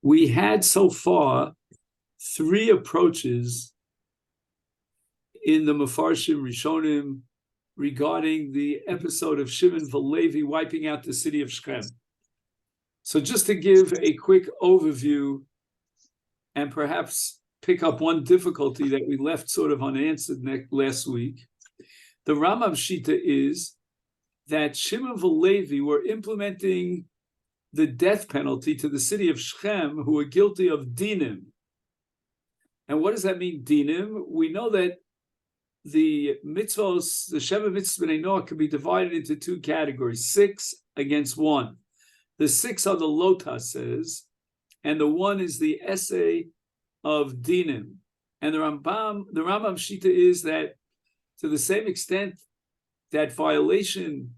We had so far three approaches in the Mefarshim Rishonim regarding the episode of Shimon Velevi wiping out the city of Shechem. So just to give a quick overview and perhaps pick up one difficulty that we left sort of unanswered last week, the Rambam Shita is that Shimon Velevi were implementing the death penalty to the city of Shechem who were guilty of dinim. And what does that mean, dinim? We know that the mitzvos, the Sheva mitzvahs b'nei Noach, can be divided into two categories, 6 against 1. The 6 are the Lota says, and the 1 is the essay of dinim. And the Rambam Shita is that to the same extent that violation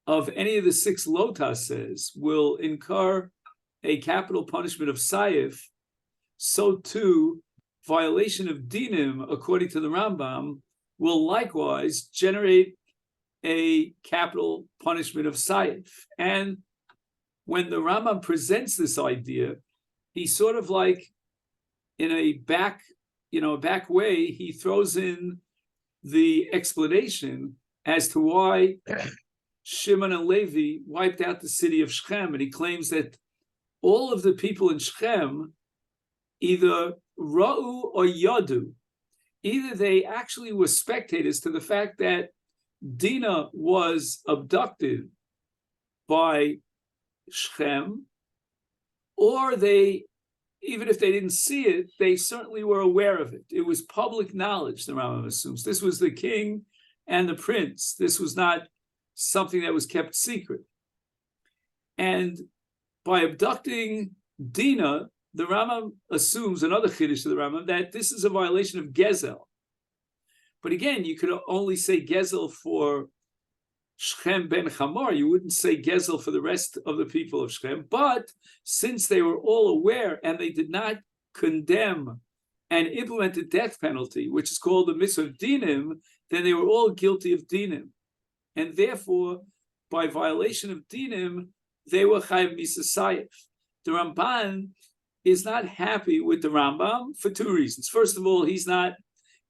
of any of the 6 Lota says will incur a capital punishment of Saif, so too violation of dinim, according to the Rambam, will likewise generate a capital punishment of Saif. And when the Rambam presents this idea, he sort of like in a back way, he throws in the explanation as to why Shimon and Levi wiped out the city of Shechem, and he claims that all of the people in Shechem either ra'u or yadu, either they actually were spectators to the fact that Dinah was abducted by Shechem, or they, even if they didn't see it, they certainly were aware of it. It was public knowledge, the Rambam assumes. This was the king and the prince. This was not something that was kept secret. And by abducting Dinah, the Rambam assumes, another chiddush of the Rambam, that this is a violation of Gezel. But again, you could only say Gezel for Shechem ben Chamor. You wouldn't say Gezel for the rest of the people of Shechem. But since they were all aware and they did not condemn and implement the death penalty, which is called the mitzvah of dinim, then they were all guilty of dinim. And therefore, by violation of dinim, they were chayav misa sayif. The Ramban is not happy with the Rambam for two reasons. First of all, he's not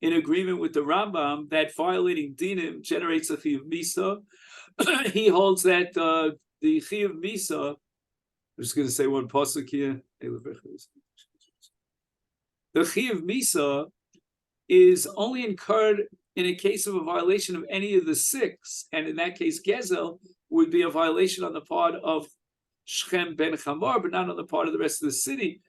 in agreement with the Rambam that violating dinim generates a chiyuv misa. He holds that the chiyuv misa, I'm just going to say one pasuk here. The chiyuv misa is only incurred in a case of a violation of any of the 6, and in that case, Gezel would be a violation on the part of Shechem ben Chamor, but not on the part of the rest of the city.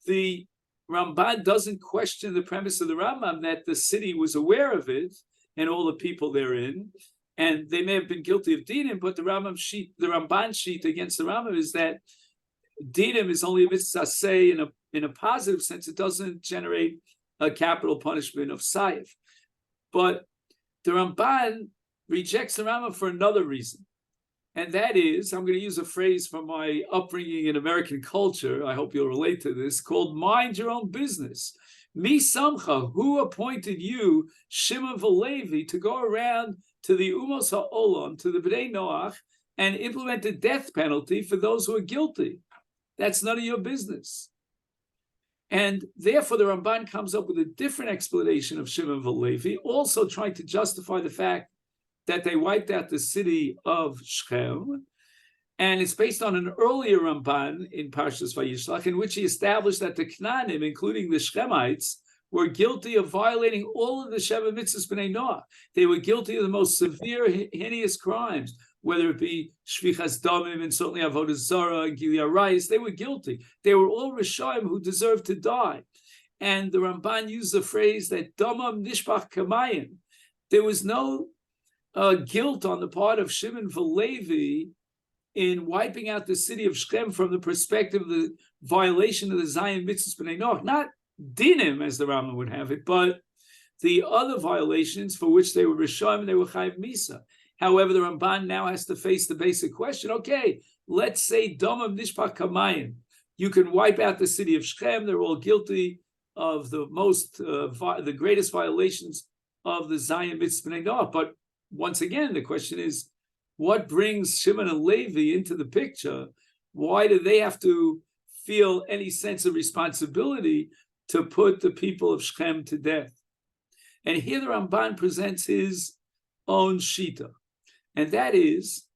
The Ramban doesn't question the premise of the Rambam that the city was aware of it and all the people therein, and they may have been guilty of dinim, but the Ramban sheet against the Rambam is that dinim is only a mitzvah say in a positive sense. It doesn't generate a capital punishment of sayif. But the Ramban rejects the Rambam for another reason. And that is, I'm going to use a phrase from my upbringing in American culture, I hope you'll relate to this, called mind your own business. Mi samcha, who appointed you, Shimon Velevi, to go around to the Umos HaOlam, to the B'nai Noach, and implement the death penalty for those who are guilty? That's none of your business. And therefore, the Ramban comes up with a different explanation of Shimon Velevi, also trying to justify the fact that they wiped out the city of Shechem. And it's based on an earlier Ramban in Parshas Vayishlach, in which he established that the Knaanim, including the Shechemites, were guilty of violating all of the Sheva mitzvahs b'nei Noach. They were guilty of the most severe, heinous crimes, whether it be Shvichas Damim and certainly Avodah Zarah and Gilui Arayis. They were guilty. They were all Rishayim who deserved to die. And the Ramban used the phrase that Damam Nishpach Kamayim. There was no guilt on the part of Shimon Velevi in wiping out the city of Shechem from the perspective of the violation of the Zion mitzvahs b'nei Noach. Not dinim, as the Rambam would have it, but the other violations for which they were Rishayim and they were chayav misa. However, the Ramban now has to face the basic question. Okay, let's say Domam Nishpach Kamayim. You can wipe out the city of Shechem. They're all guilty of the greatest violations of the Zion mitzvahs b'nei Noach. But once again, the question is, what brings Shimon and Levi into the picture? Why do they have to feel any sense of responsibility to put the people of Shechem to death. And here the Ramban presents his own shita, and that is,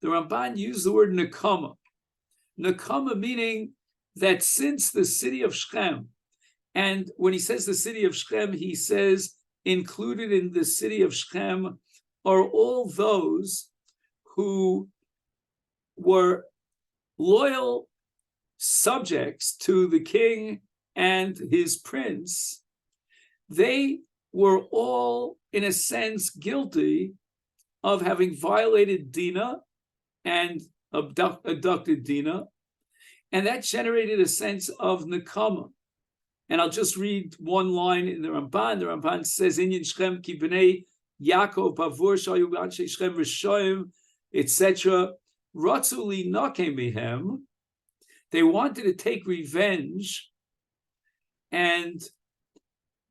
the Ramban used the word nekama. Nekama meaning that since the city of Shechem, and when he says the city of Shechem, he says included in the city of Shechem are all those who were loyal subjects to the king and his prince. They were all, in a sense, guilty of having violated Dina and abducted Dina, and that generated a sense of nekama. And I'll just read one line in the Ramban. The Ramban says, "Inyan Shechem ki b'nei Yaakov pavur shayu anshe Shechem rishoyim, etc. Ratzu li nakem bihem." They wanted to take revenge, and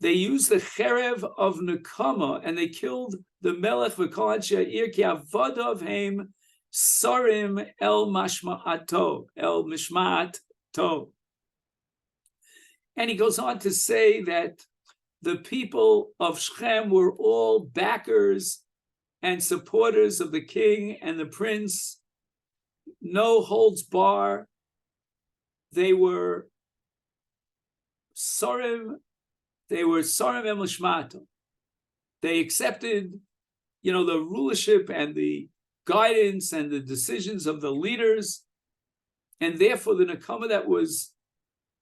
they used the cherev of nekama, and they killed the melech v'kol anshe ha'ir ki avadav heim sarim el mishma'at to. And he goes on to say that the people of Shechem were all backers and supporters of the king and the prince, no holds bar. They were sarim el mishma'at. They accepted, the rulership and the guidance and the decisions of the leaders, and therefore the nekama that was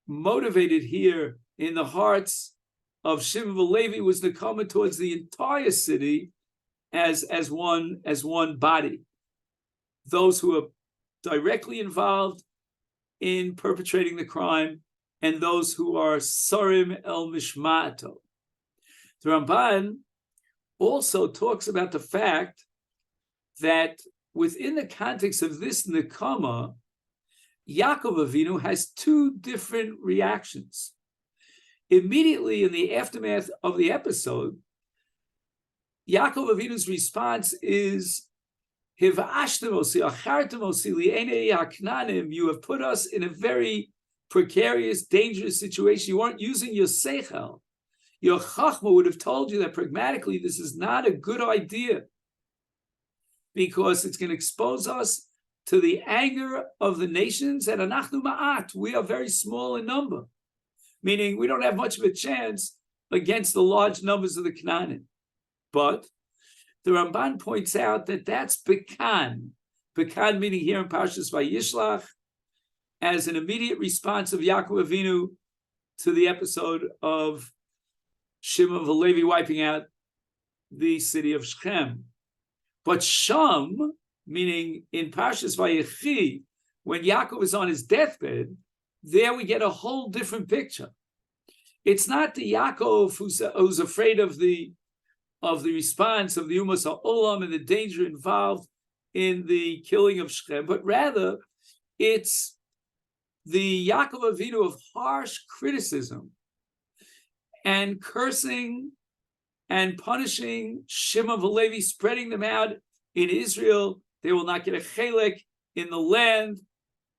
motivated here in the hearts of Shimon v'Levi was nekama towards the entire city as one body. Those who are directly involved in perpetrating the crime, and those who are sarim el mishma'ato. The Ramban also talks about the fact that within the context of this nekama, Yaakov Avinu has two different reactions. Immediately in the aftermath of the episode, Yaakov Avinu's response is, you have put us in a very precarious, dangerous situation. You weren't using your seichel. Your chachma would have told you that pragmatically this is not a good idea, because it's going to expose us to the anger of the nations, and anachnu ma'at, we are very small in number, meaning we don't have much of a chance against the large numbers of the Canaanim. But the Ramban points out that that's bekan. Bekan meaning here in Parshas Vayishlach, as an immediate response of Yaakov Avinu to the episode of Shimon v'Levi wiping out the city of Shechem. But Sham, meaning in Parshas Vayechi, when Yaakov is on his deathbed, there we get a whole different picture. It's not the Yaakov who's afraid of the response of the Umas HaOlam and the danger involved in the killing of Shechem, but rather it's the Yaakov Avinu of harsh criticism and cursing and punishing Shimon v'Levi, spreading them out in Israel. They will not get a chelek in the land.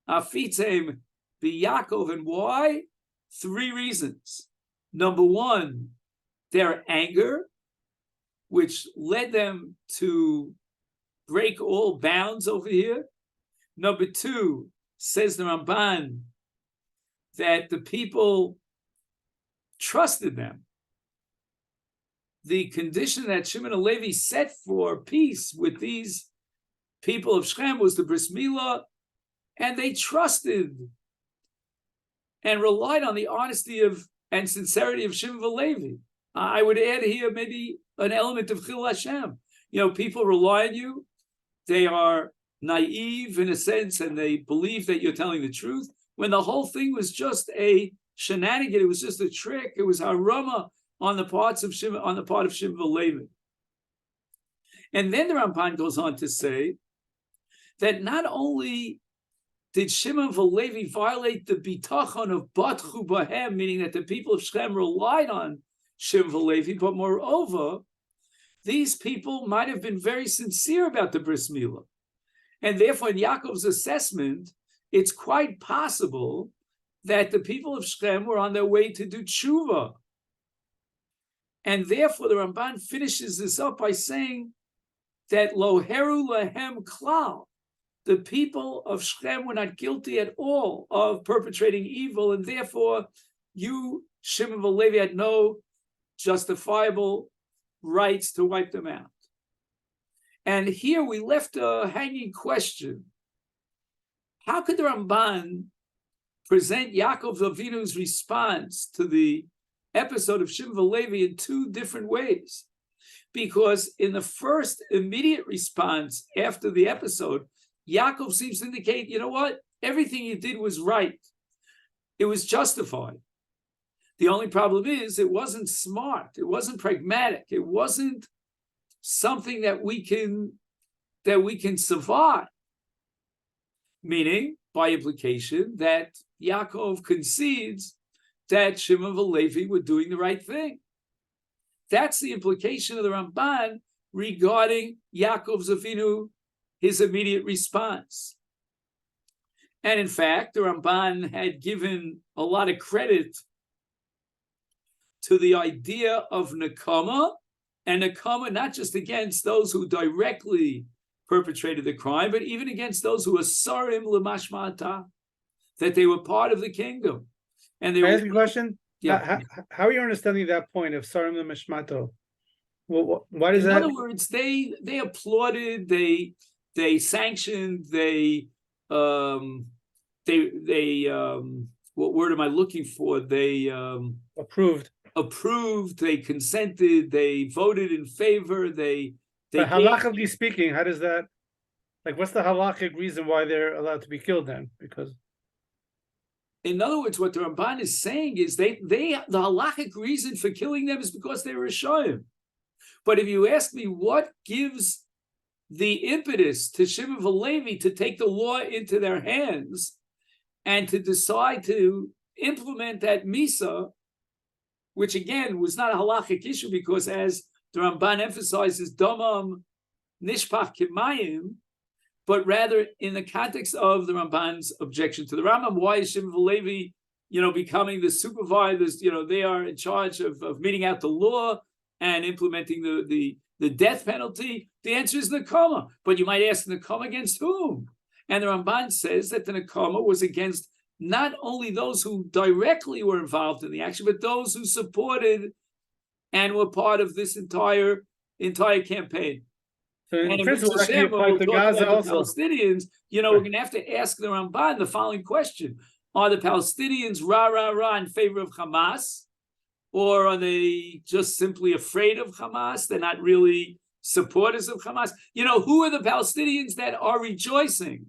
Afitzem b'Yaakov. And why? 3 reasons. Number 1, their anger, which led them to break all bounds over here. Number 2, says the Ramban, that the people trusted them. The condition that Shimon and Levi set for peace with these people of Shechem was the bris milah, and they trusted and relied on the honesty and sincerity of Shimon and Levi. I would add here maybe an element of Chil Hashem. People rely on you. They are naive in a sense, and they believe that you're telling the truth, when the whole thing was just a shenanigan. It was just a trick. It was harama on the part of Shimon and Levi. And then the Ramban goes on to say that not only did Shimon and Levi violate the bitachon of batchu bahem, meaning that the people of Shechem relied on Shimon and Levi, but moreover, these people might have been very sincere about the bris milah. And therefore, in Yaakov's assessment, it's quite possible that the people of Shechem were on their way to do tshuva. And therefore, the Ramban finishes this up by saying that lo heru lahem klal, the people of Shechem were not guilty at all of perpetrating evil, and therefore you, Shimon Levi, had no justifiable rights to wipe them out. And here we left a hanging question. How could the Ramban present Yaakov Avinu's response to the episode of Shimon Levi in two different ways? Because in the first immediate response after the episode, Yaakov seems to indicate, you know what? Everything you did was right. It was justified. The only problem is it wasn't smart. It wasn't pragmatic. It wasn't something that we can survive. Meaning, by implication, that Yaakov concedes that Shimon and Levi were doing the right thing. That's the implication of the Ramban regarding Yaakov's Avinu, his immediate response. And in fact, the Ramban had given a lot of credit to the idea of Nekama, and Nekama not just against those who directly perpetrated the crime, but even against those who were Sarim L'mashmata, that they were part of the kingdom. And they Can I ask you a question? Yeah. How are you understanding that point of Sarim L'mashmato? What is In that? other words, they applauded, they sanctioned, what word am I looking for? They approved, they consented, they voted in favor, But halachically speaking, how does that, like, what's the halachic reason why they're allowed to be killed then? Because in other words, what the Ramban is saying is the halachic reason for killing them is because they were Rishayim. But if you ask me what gives the impetus to Shimon and Levi to take the law into their hands and to decide to implement that Misa, which again was not a halachic issue because, as the Ramban emphasizes, Domam Nishpach Kimayim, but rather in the context of the Ramban's objection to the Rambam. Why is Shimon and Levi, becoming the supervisors? They are in charge of meting out the law and implementing the death penalty. The answer is Nekama. But you might ask, Nekama against whom? And the Ramban says that the Nekama was against not only those who directly were involved in the action, but those who supported and were part of this entire campaign. so in And principle, that can apply to Gaza also. Palestinians, we're going to have to ask the Ramban the following question: are the Palestinians rah in favor of Hamas, or are they just simply afraid of Hamas? They're not really supporters of Hamas. Who are the Palestinians that are rejoicing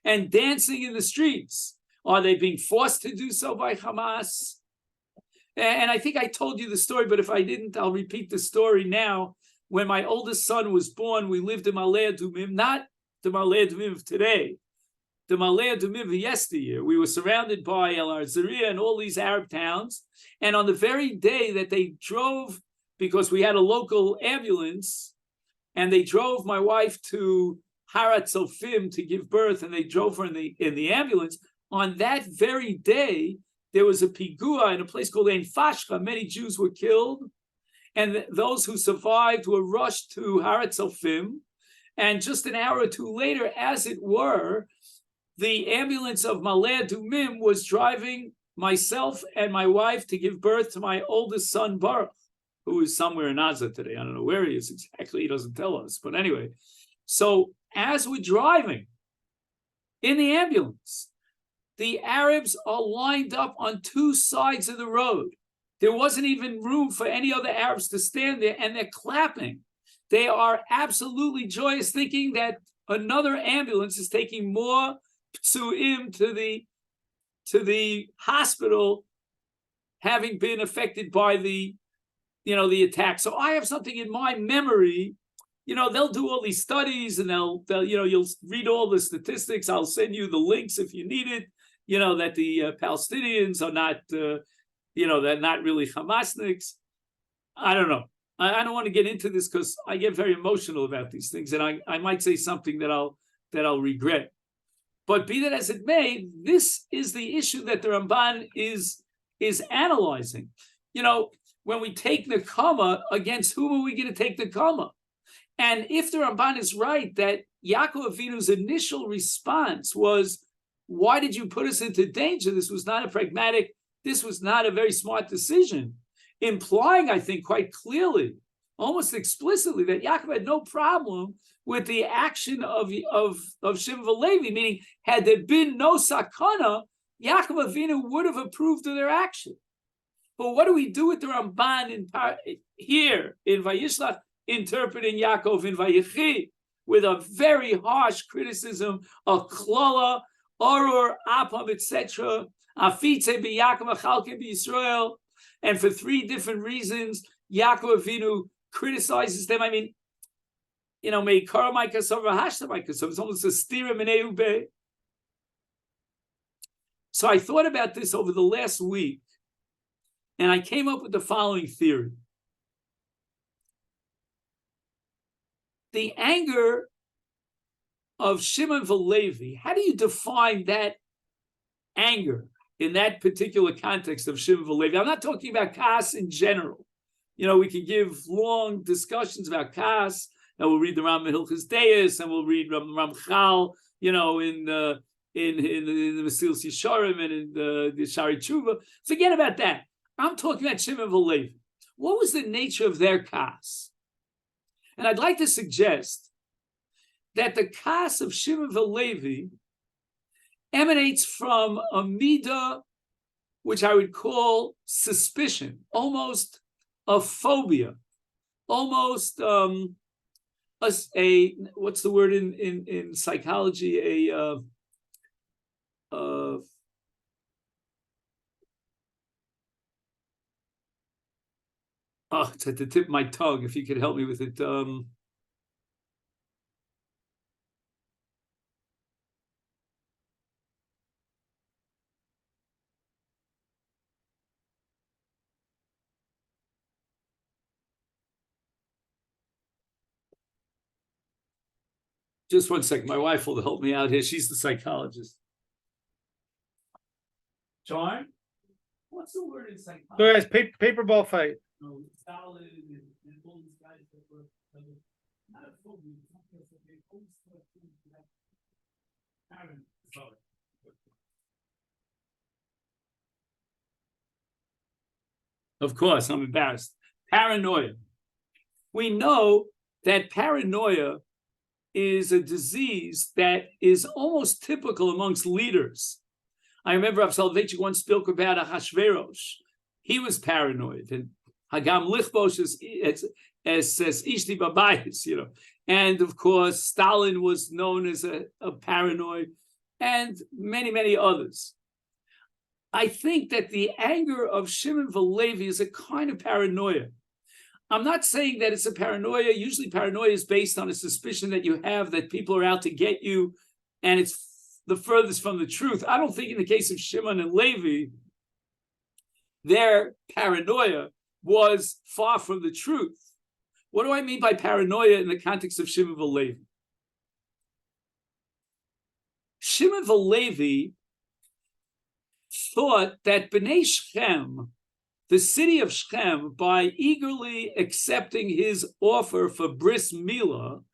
and dancing in the streets? Are they being forced to do so by Hamas? And I think I told you the story, but if I didn't, I'll repeat the story now. When my oldest son was born, we lived in Malay Adumim, not the Malay Adumim of today, the Malay Adumim of yesteryear. We were surrounded by El Arzaria and all these Arab towns. And on the very day that they drove, because we had a local ambulance, and they drove my wife to Harat Sofim to give birth, and they drove her in the ambulance. On that very day, there was a pigua in a place called Ein Fashcha. Many Jews were killed, and those who survived were rushed to Harat Sofim. And just an hour or two later, as it were, the ambulance of Malay Adumim was driving myself and my wife to give birth to my oldest son, Baruch, who is somewhere in Gaza today. I don't know where he is exactly. He doesn't tell us. But anyway, so as we're driving in the ambulance, the Arabs are lined up on two sides of the road. There wasn't even room for any other Arabs to stand there, and they're clapping. They are absolutely joyous, thinking that another ambulance is taking more ptsuim to the hospital, having been affected by the attack. So I have something in my memory. They'll do all these studies, and they'll you'll read all the statistics. I'll send you the links if you need it. That the Palestinians are not, they're not really Hamasniks. I don't know. I don't want to get into this because I get very emotional about these things, and I might say something that I'll regret. But be that as it may, this is the issue that the Ramban is analyzing. When we take Nekama, against whom are we going to take Nekama? And if the Ramban is right that Yaakov Avinu's initial response was, why did you put us into danger? This was not a very smart decision, implying, I think, quite clearly, almost explicitly, that Yaakov had no problem with the action of Shimon Levi, meaning had there been no sakana, Yaakov Avinu would have approved of their action. But what do we do with the Ramban here in Vayishlach, interpreting Yaakov in Vayechi with a very harsh criticism of Klala, Oror, Apam, etc., Afitze b'Yaakov Achalke b'Yisrael, and for three different reasons, Yaakov Avinu criticizes them. I mean, Meikara Maikasov Hashta Maikasov. It's almost a stira minei ube. So I thought about this over the last week, and I came up with the following theory. The anger of Shimon V'Levi, how do you define that anger in that particular context of Shimon V'Levi? I'm not talking about Kas in general. We can give long discussions about Kas, and we'll read the Ram Hilchos Deis, and we'll read Ramchal, in the Mesilas Yesharim and in the Shari Tshuva. Forget about that. I'm talking about Shimon V'Levi. What was the nature of their Kas? And I'd like to suggest that the Kas of Shimon V'Levi emanates from a midah, which I would call suspicion, almost a phobia, almost what's the word in psychology? It's at the tip of my tongue. If you could help me with it. Just one second. My wife will help me out here. She's the psychologist. John, what's the word in psychology? So guys, paper ball fight. No, Stalin and all these guys that were not a phobia. Of course, I'm embarrassed. Paranoia. We know that paranoia is a disease that is almost typical amongst leaders. I remember Rav Soloveitchik once spoke about Ahashverosh. He was paranoid, and Hagam Lichbosh as Ishti Babayis, And of course, Stalin was known as a paranoid, and many, many others. I think that the anger of Shimon V'Levi is a kind of paranoia. I'm not saying that it's a paranoia. Usually paranoia is based on a suspicion that you have that people are out to get you, and it's the furthest from the truth. I don't think in the case of Shimon and Levi, their paranoia was far from the truth. What do I mean by paranoia in the context of Shimon V'Levi? Shimon V'Levi thought that Bnei Shechem, the city of Shechem, by eagerly accepting his offer for bris milah,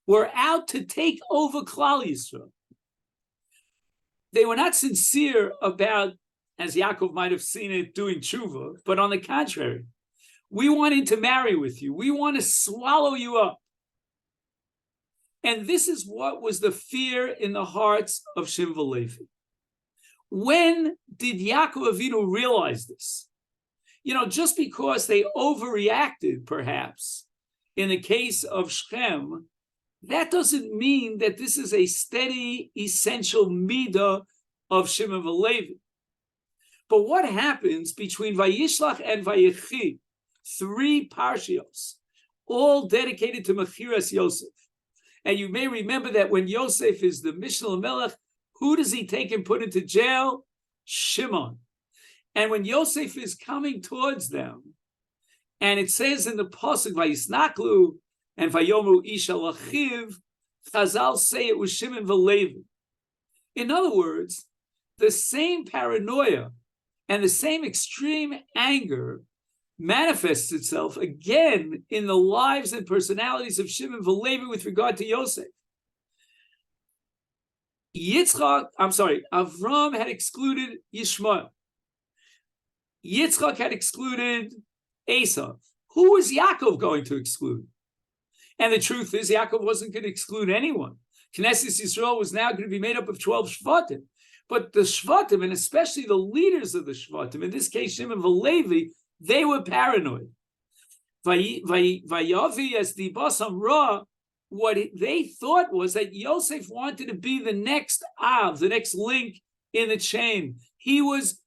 were out to take over Klal Yisrael. They were not sincere about, as Yaakov might have seen it, doing tshuva, but on the contrary, we wanted to marry with you. We want to swallow you up. And this is what was the fear in the hearts of Shimon V'Levi. When did Yaakov Avinu realize this? Just because they overreacted, perhaps, in the case of Shechem, that doesn't mean that this is a steady, essential midah of Shimon V'Levi. But what happens between Vayishlach and Vayechi, 3 parshios, all dedicated to Mechiras Yosef? And you may remember that when Yosef is the Mishnah Melech, who does he take and put into jail? Shimon. And when Yosef is coming towards them, and it says in the pasuk Vayisnaklu and Vayomu Isha Lachiv, Chazal say it was Shimon Velevi. In other words, the same paranoia and the same extreme anger manifests itself again in the lives and personalities of Shimon Velevi with regard to Yosef. Avram had excluded Yishmael. Yitzchak had excluded Esav. Who was Yaakov going to exclude? And the truth is, Yaakov wasn't going to exclude anyone. Knesset Yisrael was now going to be made up of 12 Shvatim. But the Shvatim, and especially the leaders of the Shvatim, in this case Shimon Velevi, they were paranoid. Vayavi as the Basam Ra, what they thought was that Yosef wanted to be the next Av, the next link in the chain. He was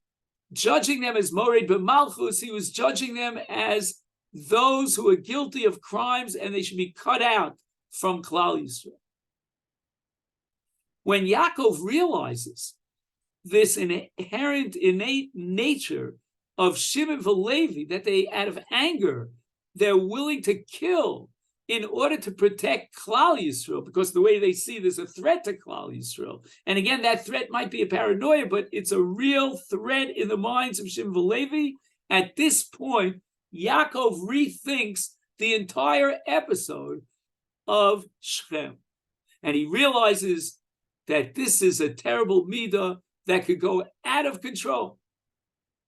judging them as Mored B'Malchus. He was judging them as those who are guilty of crimes and they should be cut out from Klal Yisrael. When Yaakov realizes this inherent, innate nature of Shimon Velevi, that they, out of anger, they're willing to kill in order to protect Klal Yisrael, because the way they see there's a threat to Klal Yisrael. And again, that threat might be a paranoia, but it's a real threat in the minds of Shimon Velevi. At this point, Yaakov rethinks the entire episode of Shechem. And he realizes that this is a terrible midah that could go out of control.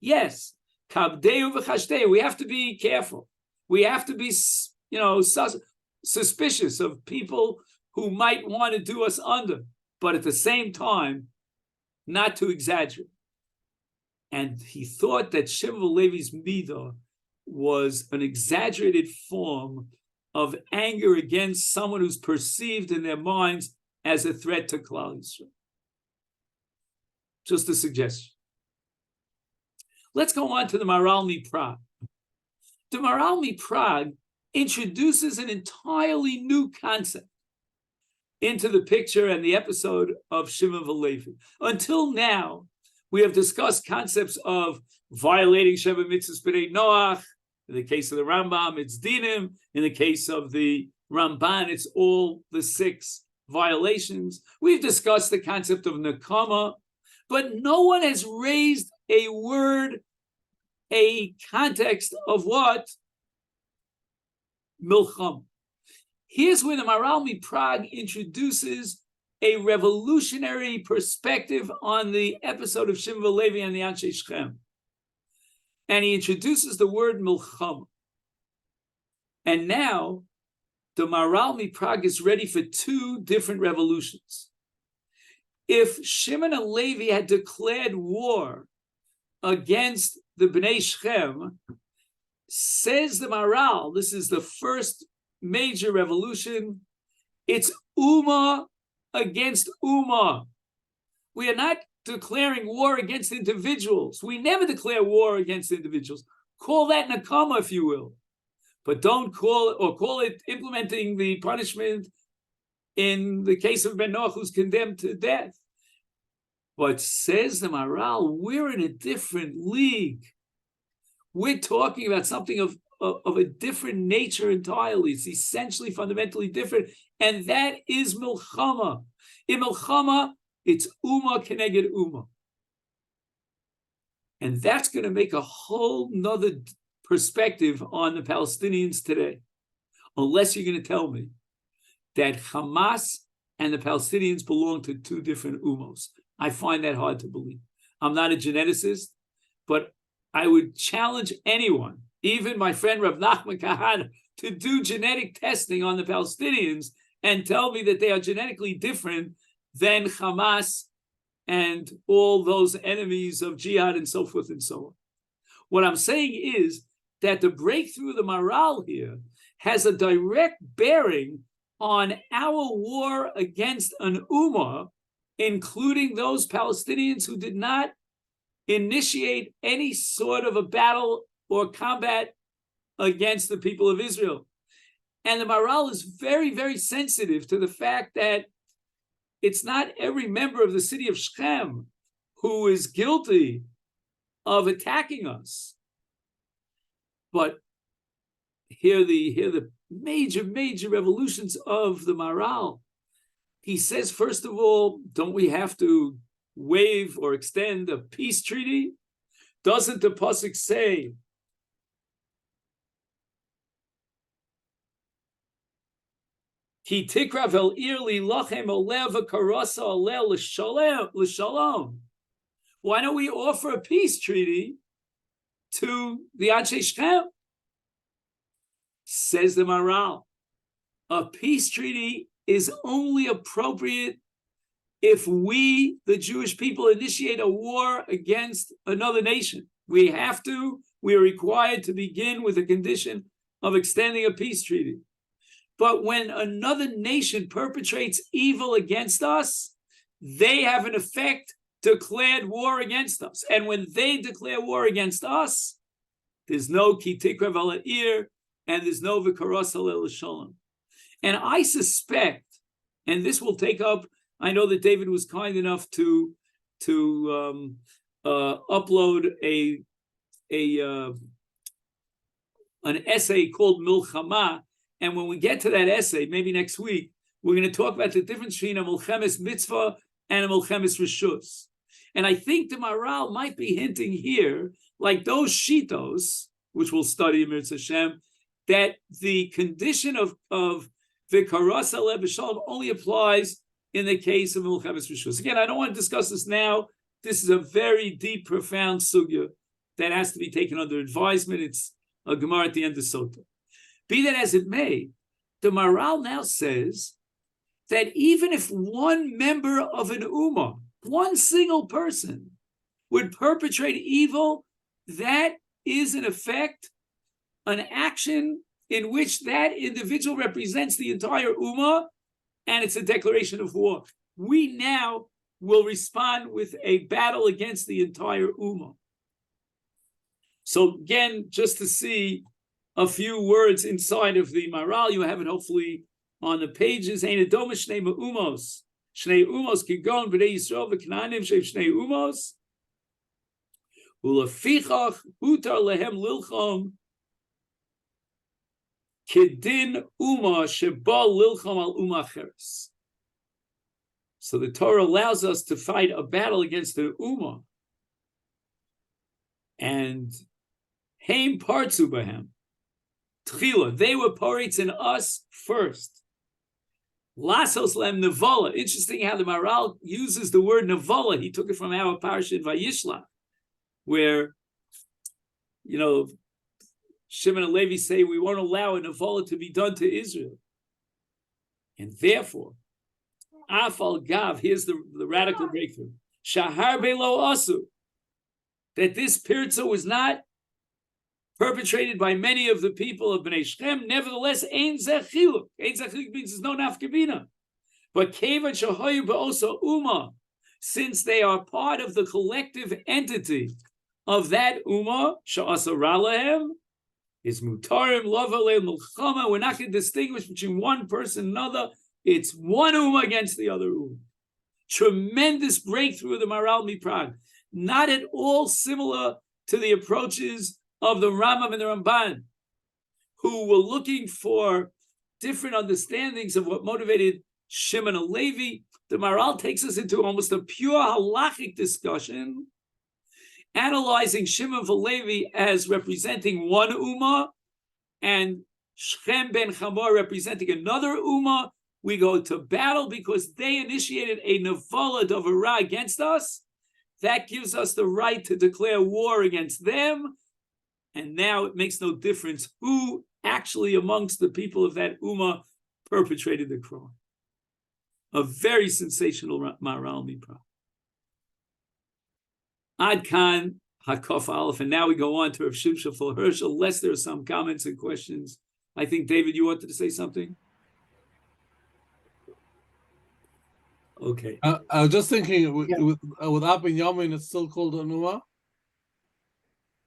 Yes, kabdeu v'chashdeu, we have to be careful. We have to be, suspicious of people who might want to do us under, but at the same time, not to exaggerate. And he thought that Shimon Velevi's midah was an exaggerated form of anger against someone who's perceived in their minds as a threat to Klal Yisrael. Just a suggestion. Let's go on to the Maharal MiPrague. The Maharal MiPrague introduces an entirely new concept into the picture and the episode of Shimon Velevi. Until now, we have discussed concepts of violating Sheva Mitzvahs B'nai Noach. In the case of the Rambam, it's dinim. In the case of the Ramban, it's all the 6 violations. We've discussed the concept of Nakama, but no one has raised a word, a context of what? Milcham. Here's where the Maharal MiPrague introduces a revolutionary perspective on the episode of Shimon Velevi and the Anshe Shechem. And he introduces the word Milcham. And now, the Maharal MiPrague is ready for 2 different revolutions. If Shimon and Levi had declared war against the Bnei Shechem, says the Maharal, this is the first major revolution, it's Ummah against Ummah. We are not declaring war against individuals. We never declare war against individuals. Call that nakama, if you will. But don't call it implementing the punishment in the case of Ben Noach, who's condemned to death. But says the Maharal, we're in a different league. We're talking about something of a different nature entirely. It's essentially, fundamentally different. And that is Milchama. In Milchama, it's Ummah keneged Ummah. And that's going to make a whole nother perspective on the Palestinians today. Unless you're going to tell me that Hamas and the Palestinians belong to 2 different ummos. I find that hard to believe. I'm not a geneticist, but I would challenge anyone, even my friend Rav Nachman Kahana, to do genetic testing on the Palestinians and tell me that they are genetically different than Hamas and all those enemies of jihad and so forth and so on. What I'm saying is that the breakthrough of the Maharal here has a direct bearing on our war against an ummah, including those Palestinians who did not initiate any sort of a battle or combat against the people of Israel. And the Maharal is very, very sensitive to the fact that it's not every member of the city of Shechem who is guilty of attacking us. But here the major revolutions of the Maharal. He says, first of all, don't we have to waive or extend a peace treaty? Doesn't the pasuk say Ki tikra vel irli lachem olev karasa alel l'shalom? Why don't we offer a peace treaty to the Anshe Shechem? Says the Maral, a peace treaty is only appropriate if we, the Jewish people, initiate a war against another nation. We are required to begin with a condition of extending a peace treaty. But when another nation perpetrates evil against us, they have in effect declared war against us. And when they declare war against us, there's no ki tikra v'la'ir, and there's no v'karas halel shalom. And I suspect, and this will take up, I know that David was kind enough to upload an essay called Milchama, and when we get to that essay, maybe next week, we're going to talk about the difference between a Milchemes mitzvah and a Milchemes reshus. And I think the Maral might be hinting here, like those shitos, which we'll study in Mirz Hashem, that the condition of v'karas aleh b'shalom only applies in the case of Milchemes reshus. Again, I don't want to discuss this now. This is a very deep, profound sugya that has to be taken under advisement. It's a Gemara at the end of Sota. Be that as it may, the Maral now says that even if one member of an ummah, one single person, would perpetrate evil, that is in effect an action in which that individual represents the entire ummah, and it's a declaration of war. We now will respond with a battle against the entire ummah. So again, just to see a few words inside of the Maral, you have it hopefully on the pages. Ein adoma shnei umos, shnei umos kigon b'nei Yisrael v'Knaanim shnei umos, ulefichach hutar lehem lilchom kedin umah sheba lilchom al umah acheres. So the Torah allows us to fight a battle against the ummah, and heim partzu b'hem. They were poritz in us first. Lasos lem nevala. Interesting how the Maral uses the word nevala. He took it from our parsha in Vayishlach, where, Shimon and Levi say we won't allow a nevala to be done to Israel. And therefore, Afal Gav, here's the radical breakthrough. Shahar Belo Asu, that this pirza was not perpetrated by many of the people of Bnei Shechem. Nevertheless, Ein Zechiluk. Ein Zechiluk means there's no nafkamina. But Kevan Shahoyu Ba'osa Uma, since they are part of the collective entity of that Uma, Sha'asa Ralahem, is Mutarim Lavale Mulchama. We're not going to distinguish between one person and another. It's one Uma against the other Uma. Tremendous breakthrough of the Maral Miprag. Not at all similar to the approaches of the Rambam and the Ramban, who were looking for different understandings of what motivated Shimon and Levi. The Maral takes us into almost a pure halachic discussion, analyzing Shimon and Levi as representing one ummah, and Shechem ben Chamor representing another ummah. We go to battle because they initiated a nevala davara against us. That gives us the right to declare war against them. And now it makes no difference who actually amongst the people of that ummah perpetrated the crime. A very sensational Maral Mipra. Ad Khan Hakof Aleph, and now we go on to Rav Shimshon Ful Herschel. Unless there are some comments and questions, I think David, you wanted to say something. Okay. I was just thinking with Abin Yamin, it's still called a Numa.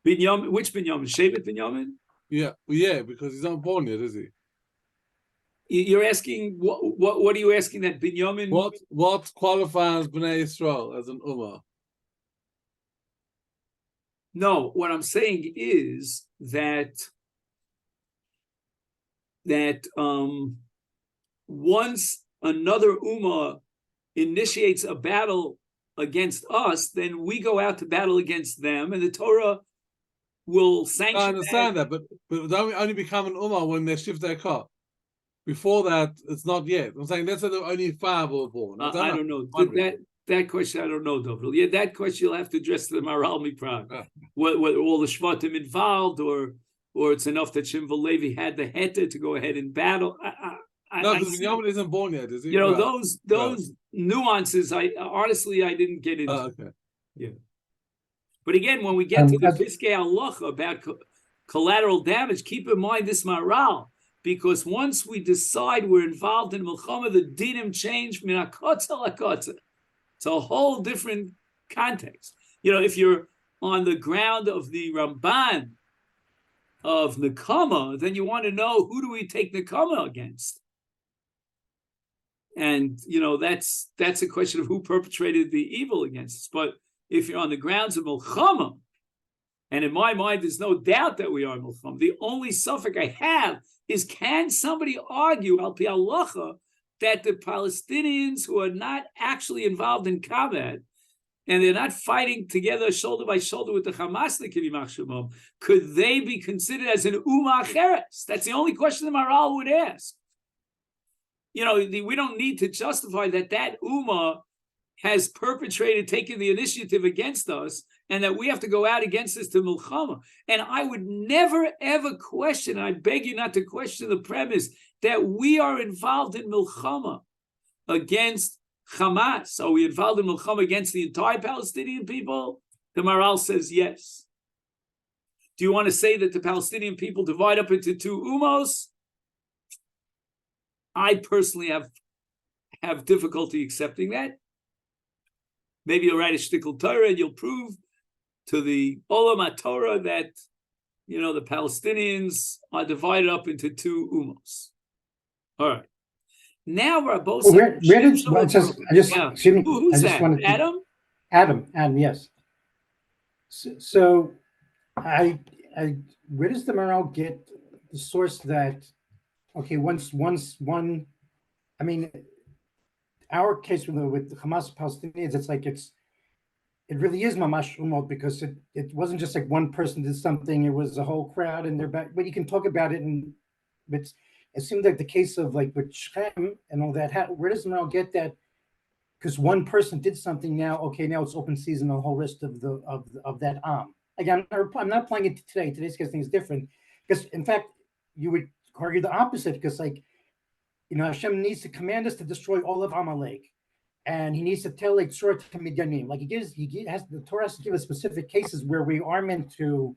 Binyamin, which Binyamin? Shevet Binyamin? Yeah, because he's not born yet, is he? You're asking what are you asking that Binyamin? What qualifies Bnei Yisrael as an Ummah? No, what I'm saying is that once another ummah initiates a battle against us, then we go out to battle against them, and the Torah will sanction. I understand that, but they only become an ummah when they shift their car. Before that, it's not yet. I'm saying that's the only 5 were born. I don't know. That question I don't know, Dovril. Yeah, that question you'll have to address to the Maharal Miprag. Whether all the Shvatim involved, or it's enough that Shimon Levi had the heta to go ahead and battle. No, because Binyamin isn't born yet, is he? Those nuances. I didn't get into. Okay. Yeah. But again, when we get to the Piskei Halacha about collateral damage, keep in mind this Maharal. Because once we decide we're involved in Milchama, the dinim change min hakotza lakotza. It's a whole different context. If you're on the ground of the Ramban of Nekama, then you want to know, who do we take Nekama against? And, that's a question of who perpetrated the evil against us. But if you're on the grounds of Milchama, and in my mind, there's no doubt that we are Milchama, the only suffix I have is, can somebody argue, al pi halacha, that the Palestinians who are not actually involved in combat, and they're not fighting together shoulder by shoulder with the Hamasnikim, could they be considered as an Ummah Acheres? That's the only question the Maharal would ask. We don't need to justify that Ummah has taken the initiative against us, and that we have to go out against this to Milchama. And I would never, ever question, and I beg you not to question the premise, that we are involved in Milchama against Hamas. Are we involved in Milchama against the entire Palestinian people? The Maharal says yes. Do you want to say that the Palestinian people divide up into 2 ummos? I personally have difficulty accepting that. Maybe you'll write a shtickle Torah and you'll prove to the Olam HaTorah that, the Palestinians are divided up into 2 ummos. All right. Now we're both. Who's that? Adam, yes. So I where does the Maharal get the source that, okay, once one, I mean, our case with the Hamas Palestinians, it's like it really is mamash umot, because it wasn't just like one person did something; it was a whole crowd, and they're back. But you can talk about it, and it seemed like the case of like with Shechem and all that. Where does Maharal get that? Because one person did something, now it's open season. The whole rest of that Again, I'm not applying it to today. Today's case thing is different, because in fact you would argue the opposite, because Hashem needs to command us to destroy all of Amalek, and He needs to tell like Surah to Midyanim. Like the Torah has to give us specific cases where we are meant to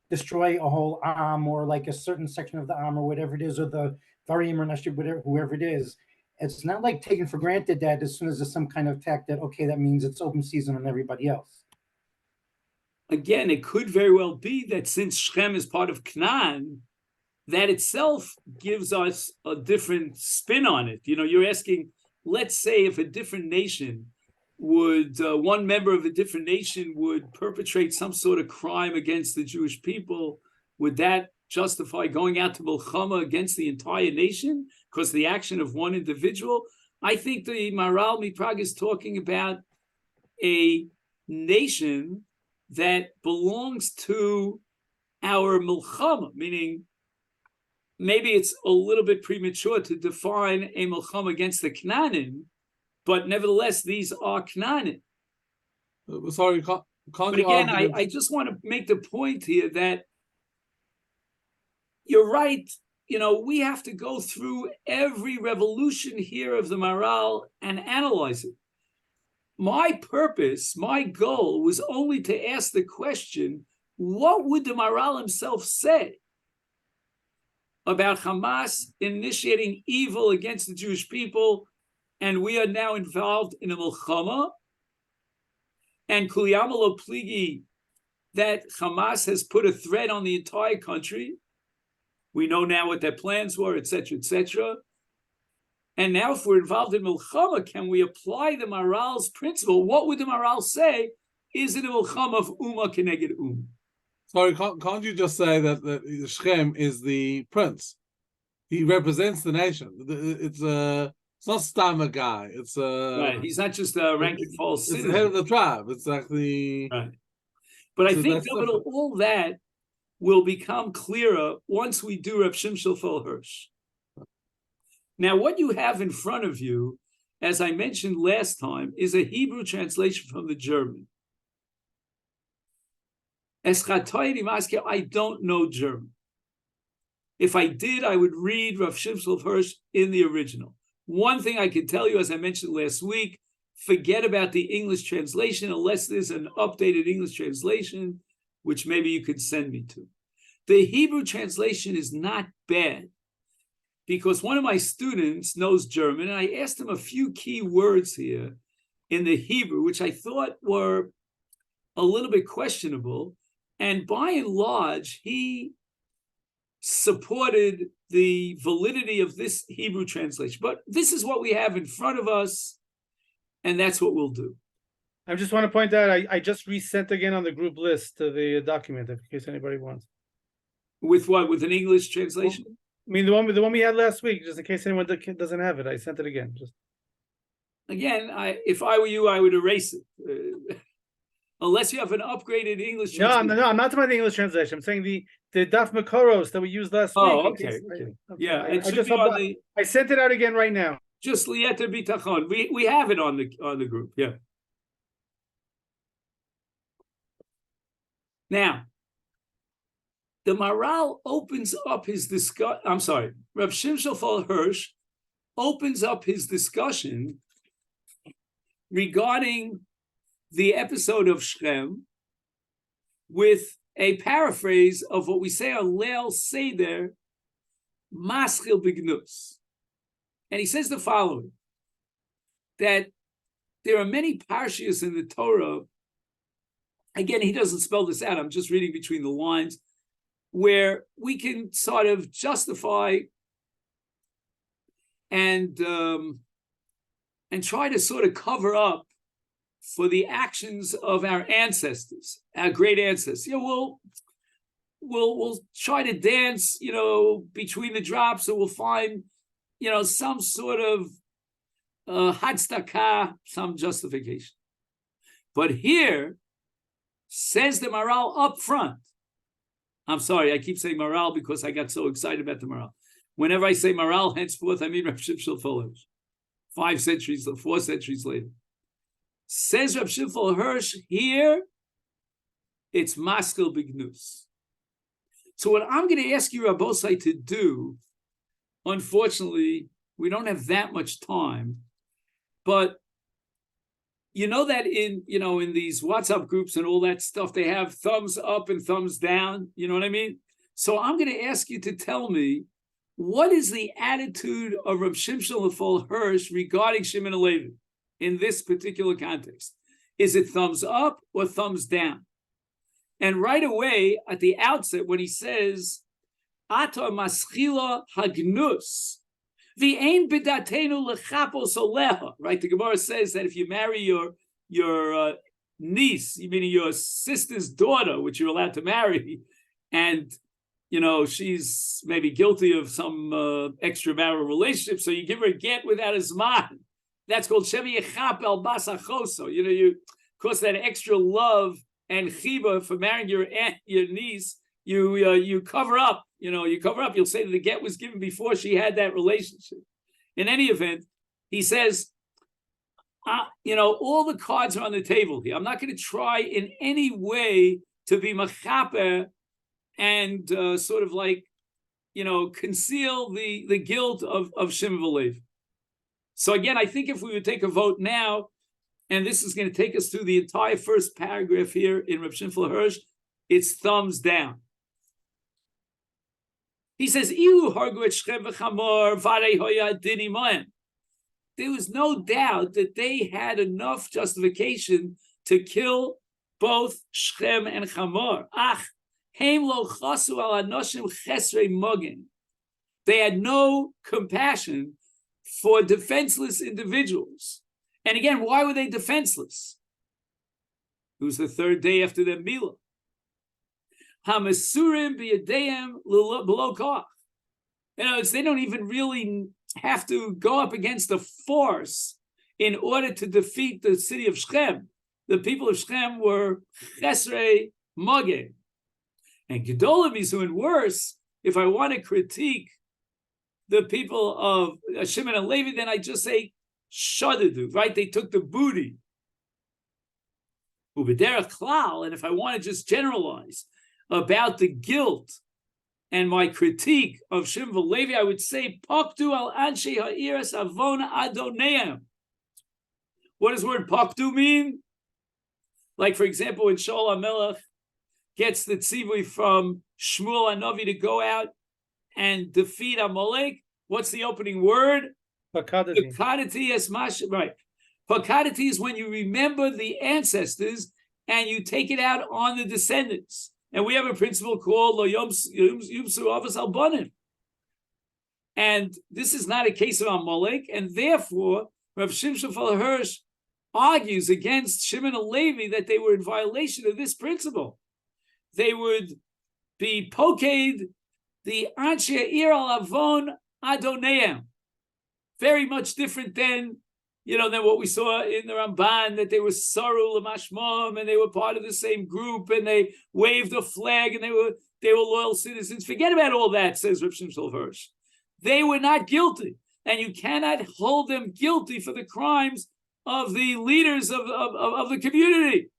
destroy a whole Am, or like a certain section of the Am, or whatever it is, or the Varim or Nashib, whoever it is. It's not like taken for granted that as soon as there's some kind of attack that, okay, that means it's open season on everybody else. Again, it could very well be that since Shechem is part of Canaan, that itself gives us a different spin on it. You're asking, let's say if a different nation would, one member of a different nation would perpetrate some sort of crime against the Jewish people, would that justify going out to Milchama against the entire nation because of the action of one individual? I think the Maharal Miprag is talking about a nation that belongs to our Milchama, meaning maybe it's a little bit premature to define a Milchama against the Canaanim, but nevertheless, these are Canaanim. Sorry, can't but again, I just want to make the point here that you're right. We have to go through every revolution here of the Maharal and analyze it. My purpose, my goal was only to ask the question, what would the Maharal himself say about Hamas initiating evil against the Jewish people, and we are now involved in a Milchama, and Kuliyamalo Pligi, that Hamas has put a threat on the entire country. We know now what their plans were, etc., etc. And now if we're involved in Milchama, can we apply the Maharal's principle? What would the Maharal say? Is it a Milchama of Ummah keneged Ummah? Sorry, can't you just say that Shechem is the prince? He represents the nation. It's It's not Stam a guy. It's Right. He's not just a rank and file it's the citizen. head of the tribe. It's actually Right. But I So think that's David, different. all that will become clearer once we do Reb Shimshon Fel Hirsch. Now, what you have in front of you, as I mentioned last time, is a Hebrew translation from the German. I don't know German. If I did, I would read Rav Shimshon Hirsch in the original. One thing I can tell you, as I mentioned last week, forget about the English translation unless there's an updated English translation, which maybe you could send me to. The Hebrew translation is not bad because one of my students knows German, and I asked him a few key words here in the Hebrew, which I thought were a little bit questionable. And by and large, he supported the validity of this Hebrew translation. But this is what we have in front of us, and that's what we'll do. I just want to point out, I just resent again on the group list to the document in case anybody wants. With what? With an English translation? I mean, the one we had last week, just in case anyone doesn't have it, I sent it again. Just Again, if I were you, I would erase it. Unless you have an upgraded English translation. no, I'm not talking about the English translation. I'm saying the Daf Makoros that we used last week. Oh, okay. Yeah, it should be on the. I sent it out again right now. Just Lieta Bitachon. We have it on the group. Yeah. Now, the Maral opens up his discussion. I'm sorry, Rav Shimshon Fel Hirsch opens up his discussion regarding the episode of Shem with a paraphrase of what we say on Leil Seder, Maschil Bignus. And he says the following, that there are many parshias in the Torah, again, he doesn't spell this out, I'm just reading between the lines, where we can sort of justify and try to sort of cover up for the actions of our ancestors, our great ancestors. You know, we'll try to dance, you know, between the drops, and we'll find, you know, some sort of hadstaka, some justification. But here, says the Maral up front. I'm sorry, I keep saying Maral because I got so excited about the Maral. Whenever I say Maral, henceforth, I mean Rav Shimshon Fel Hirsch. 4 centuries later. Says Rav Shimshon Fel Hirsch, here, it's Maskil Bignus. So what I'm going to ask you, Rabbosai, to do, unfortunately, we don't have that much time, but you know that in these WhatsApp groups and all that stuff, they have thumbs up and thumbs down. You know what I mean? So I'm going to ask you to tell me, what is the attitude of Rav Shimshon Fel Hirsch regarding Shimon HaLevi in this particular context? Is it thumbs up or thumbs down? And right away, at the outset, when he says, Ata maschila hagnus, v'ein b'datenu lechapos oleha, right? The Gemara says that if you marry your niece, meaning your sister's daughter, which you're allowed to marry, and you know she's maybe guilty of some extramarital relationship, so you give her a get without a zman. That's called shemi yechap el bas achoso. You know, you, of course, that extra love and chiba for marrying your niece, you cover up. You know, you cover up. You'll say that the get was given before she had that relationship. In any event, he says, you know, all the cards are on the table here. I'm not going to try in any way to be machaper and sort of like, you know, conceal the guilt of Shimon HaLevi. So again, I think if we would take a vote now, and this is going to take us through the entire first paragraph here in Reb Shimshon Fel Hirsch, it's thumbs down. He says, there was no doubt that they had enough justification to kill both Shechem and Chamor. They had no compassion for defenseless individuals. And again, why were they defenseless? It was the third day after their Milah. Hamasurim b'yadeim below koch. You know, they don't even really have to go up against a force in order to defeat the city of Shechem. The people of Shechem were Chesrei Mageh. And Gedolim is doing worse. If I want to critique the people of Shimon and Levi, then I just say Shadadu, right? They took the booty. Ubederach Klal, and if I want to just generalize about the guilt and my critique of Shimon and Levi, I would say Pakdu al Anshe Ha'iras Avon Adoneim. What does the word Pakdu mean? Like, for example, when Shaul HaMelech gets the tzivui from Shmuel Hanavi to go out and defeat Amalek, what's the opening word? Pakadati. Pakadati es mash, right. Pakadati is when you remember the ancestors and you take it out on the descendants. And we have a principle called Lo Yumsu Avos Al Banim. And this is not a case of Amalek, and therefore Rav Shimshon Hirsch argues against Shimon and Levi that they were in violation of this principle. They would be poked the Anshe Ir al Avon Adoneim. Very much different than what we saw in the Ramban, that they were Saru Lamashmam and they were part of the same group and they waved a flag and they were loyal citizens. Forget about all that, says Rav Shimshon Hirsch. They were not guilty, and you cannot hold them guilty for the crimes of the leaders of the community.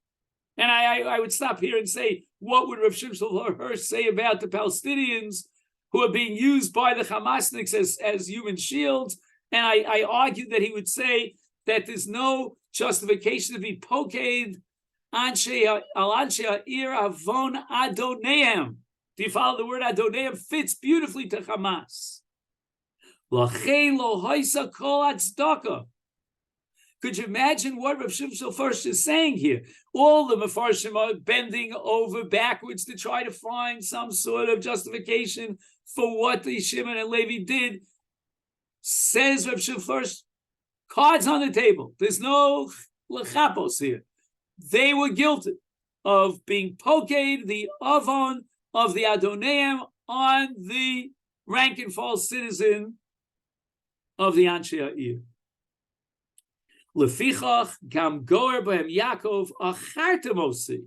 And I would stop here and say, what would Rav Shimshon Hirsch say about the Palestinians who are being used by the Hamasniks as human shields? And I argued that he would say that there's no justification to be poked al anshe ir avon adoneim. Do you follow? The word adoneim fits beautifully to Hamas. Lachei lo haisa kol atzdaka. Could you imagine what Rav Shimshon Hirsch is saying here? All the Mefarshim are bending over backwards to try to find some sort of justification for what the Shimon and Levi did. Says Rav Shimshon Hirsch, cards on the table. There's no lechapos here. They were guilty of being poked the avon of the Adoneim on the rank and file citizen of the Anshe Ha'ir. Lefichach gam goer b'hem Yaakov achartemosi.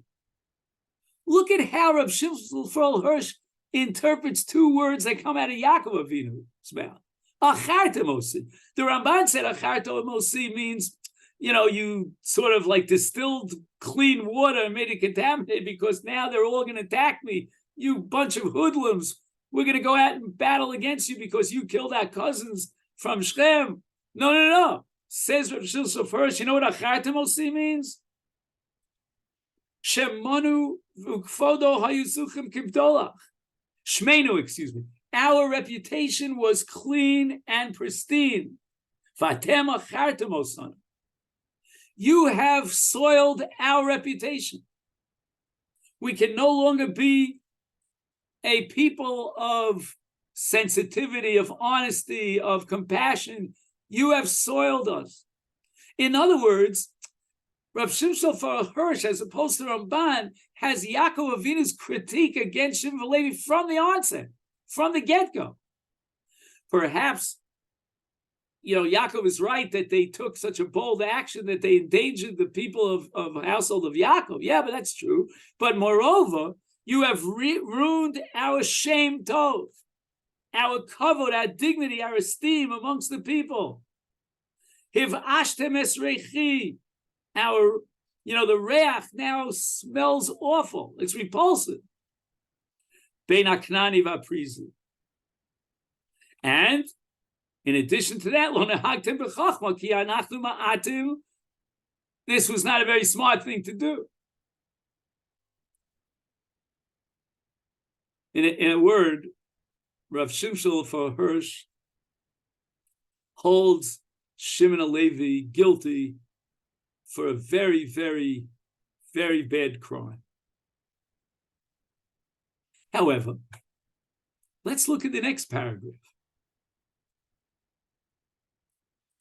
Look at how Rav Shimshon Hirsch interprets two words that come out of Yaakov Avinu's mouth. Achartemosi. The Ramban said achartemosi means, you sort of like distilled clean water and made it contaminated because now they're all going to attack me. You bunch of hoodlums. We're going to go out and battle against you because you killed our cousins from Shechem. No. Says Rav Shimshon Hirsch, you know what achartemosi means? Shemanu v'kfodo hayuzuchim kibdolach. Shmenu, excuse me. Our reputation was clean and pristine. Vatem achartemosan. You have soiled our reputation. We can no longer be a people of sensitivity, of honesty, of compassion. You have soiled us. In other words, Rav Shimshon Hirsch, as opposed to Ramban, has Yaakov Avinu's critique against Shimon and Levi from the onset, from the get-go. Perhaps, Yaakov is right that they took such a bold action that they endangered the people of the household of Yaakov. Yeah, but that's true. But moreover, you have ruined our shem tov, our kavod, our dignity, our esteem amongst the people. Hiv ashtem es rechi, our, the reach now smells awful. It's repulsive. Ben aknani v'aprizu. And in addition to that, lo nehagtem b'chachma ki anachnu ma'atim. This was not a very smart thing to do. In a word, Rav Shimshon Hirsch holds Shimon and Levi guilty for a very, very, very bad crime. However, let's look at the next paragraph.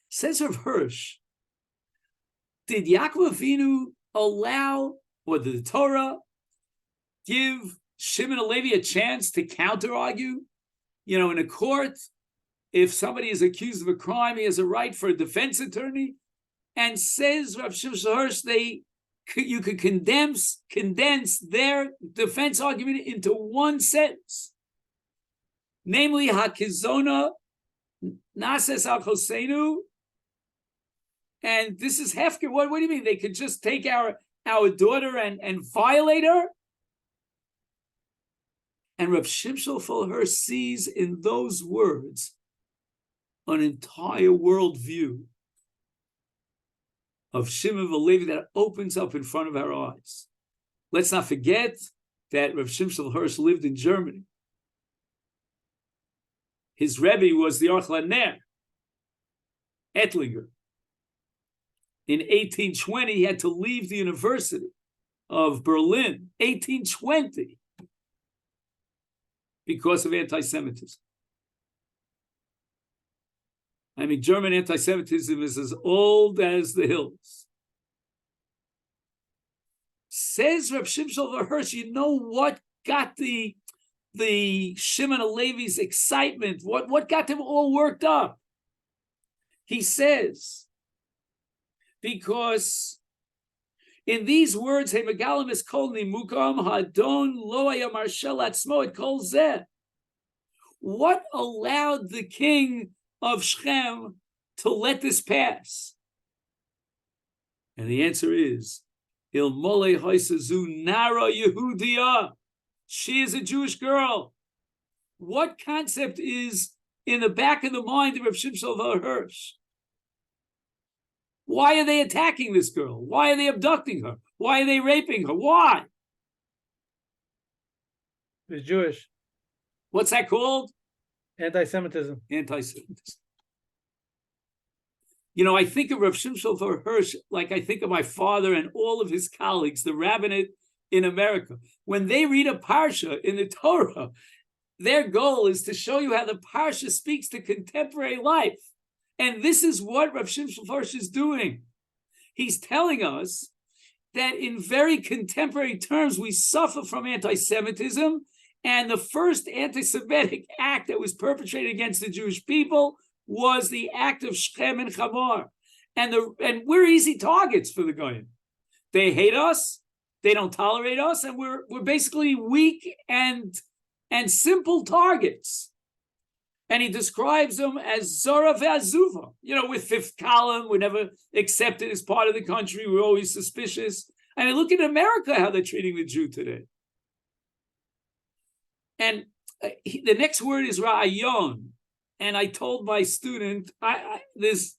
Says Rav Hirsch, did Yaakov Avinu allow, or did the Torah give Shimon and Levi a chance to counter-argue? In a court, if somebody is accused of a crime, he has a right for a defense attorney. And says Rav Shimshon Hirsch, you could condense their defense argument into one sentence, namely Hakizona Nases Al Choseinu. And this is Hefker. What do you mean? They could just take our daughter and violate her? And Rav Shimshon Hirsch sees in those words an entire worldview of Shimon Valevi that opens up in front of our eyes. Let's not forget that Rav Shimshon Hirsch lived in Germany. His Rebbe was the Orchla Ner, Ettlinger. In 1820, he had to leave the University of Berlin, 1820, because of anti-Semitism. I mean, German anti-Semitism is as old as the hills. Says Reb Shimshon Hirsch, you know what got the Shimon Levi's excitement? What got them all worked up? He says, because in these words, He megalim es kol nimukam hadon lo haya marshel atzmo et kol zeh. What allowed the king of Shechem to let this pass? And the answer is, Il mole hoisazu nara Yehudiya. She is a Jewish girl. What concept is in the back of the mind of Reb Shimshon Hirsch? Why are they attacking this girl? Why are they abducting her? Why are they raping her? Why? She's Jewish. What's that called? Anti-Semitism. Anti-Semitism. You know, I think of Rav Shimshon Hirsch like I think of my father and all of his colleagues, the rabbinate in America. When they read a parsha in the Torah, their goal is to show you how the parsha speaks to contemporary life. And this is what Rav Shimshon Hirsch is doing. He's telling us that in very contemporary terms, we suffer from anti-Semitism. And the first anti-Semitic act that was perpetrated against the Jewish people was the act of Shechem and Chamor. And we're easy targets for the Goyim. They hate us, they don't tolerate us, and we're basically weak and simple targets. And he describes them as Zora ve'azuva. You know, with fifth column, we're never accepted as part of the country, we're always suspicious. I mean, look at America, how they're treating the Jew today. And the next word is ra'ayon. And I told my student, this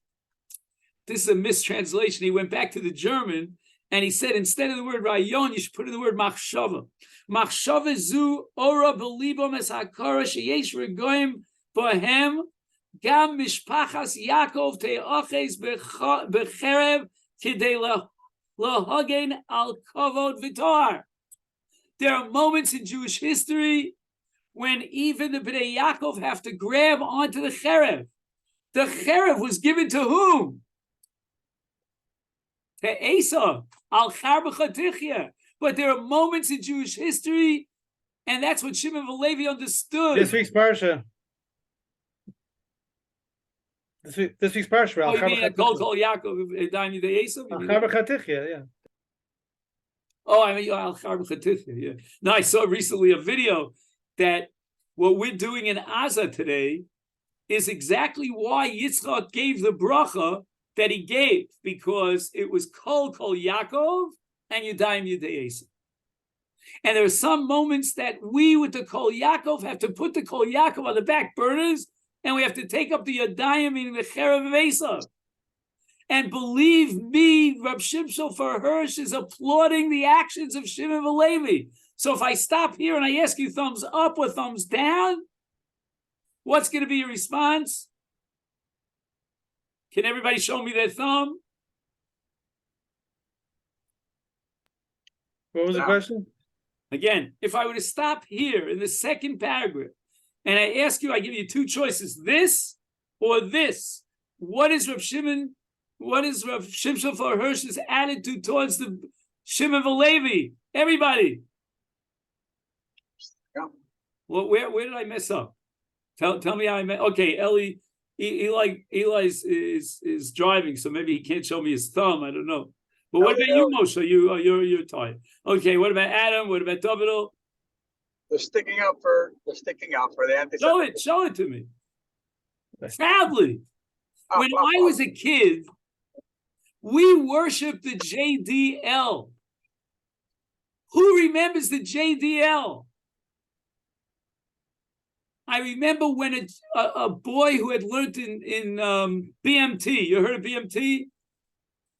is a mistranslation. He went back to the German and he said, instead of the word ra'ayon, you should put in the word machshava. Machshava zu ora belibom es hakara sheyesh regoim bohem gam mishpachas Yaakov te'oches becherev kidei lahagen al kavod v'tor. There are moments in Jewish history when even the Bnei Yaakov have to grab onto the cherev. The cherev was given to whom? To Esau, al charbecha tichya. But there are moments in Jewish history, and that's what Shimon Valevi understood. This week's parsha. This week's parsha. Oh, you mean Kol Yaakov, Daim Yidei Esau? Al charbecha tichya, yeah. Oh, I mean, al charbecha tichya, yeah. No, I saw recently a video that what we're doing in Aza today is exactly why Yitzchak gave the bracha that he gave, because it was Kol Yaakov and Yudayim Yudei Esau. And there are some moments that we with the Kol Yaakov have to put the Kol Yaakov on the back burners, and we have to take up the Yudayim, meaning the Cherev of Esau. And believe me, Rab Shimshon Hirsch is applauding the actions of Shimon Valevi. So if I stop here and I ask you thumbs up or thumbs down, what's going to be your response? Can everybody show me their thumb? What was the question? Again, if I were to stop here in the second paragraph and I ask you, I give you two choices, this or this. What is Rav Shimshon Hirsch's attitude towards the Shimon Valevi? Everybody. Well, where did I mess up? Tell me how I messed. Okay, Ellie Eli's is driving, so maybe he can't show me his thumb. I don't know. But what about you, Moshe? You're tired. Okay. What about Adam? What about David? They're sticking out for the anti-Semitic. Show it to me. Proudly. When I was a kid, we worshipped the JDL. Who remembers the JDL? I remember when a boy who had learned in BMT, you heard of BMT?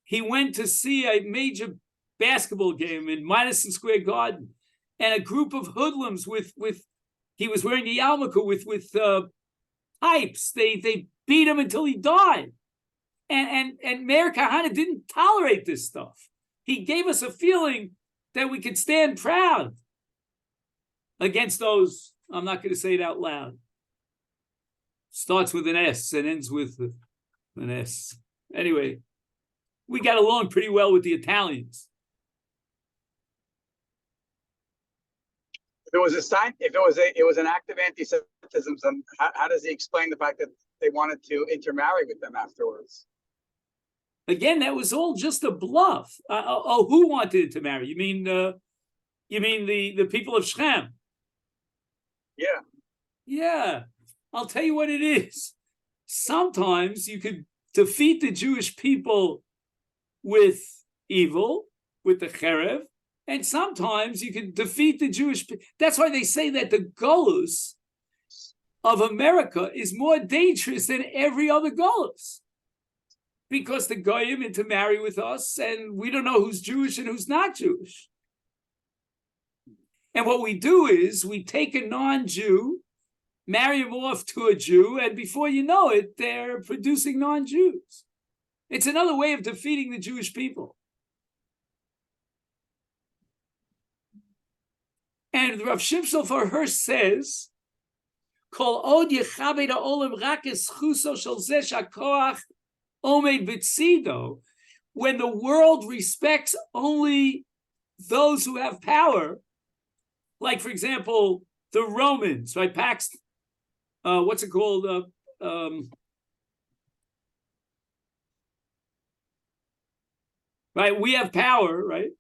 He went to see a major basketball game in Madison Square Garden, and a group of hoodlums with he was wearing a yarmulke with pipes. They beat him until he died. And Meir Kahane didn't tolerate this stuff. He gave us a feeling that we could stand proud against those. I'm not going to say it out loud. Starts with an S and ends with an S. Anyway, we got along pretty well with the Italians. If it was a sign, if it was an act of anti-Semitism, then how does he explain the fact that they wanted to intermarry with them afterwards? Again, that was all just a bluff. Who wanted to marry? You mean the people of Shechem? Yeah. Yeah. I'll tell you what it is. Sometimes you could defeat the Jewish people with evil, with the cherev, and sometimes you can defeat the Jewish people. That's why they say that the golus of America is more dangerous than every other golus. Because the goyim intermarry with us, and we don't know who's Jewish and who's not Jewish. And what we do is we take a non-Jew, marry him off to a Jew, and before you know it, they're producing non-Jews. It's another way of defeating the Jewish people. And Rav Shimshon for her says, Kol od yechabed ha'olam rak eschuso shel zeh shakoach omed b'tzido. When the world respects only those who have power, like, for example, the Romans, right? Pax, what's it called? Right? We have power, right?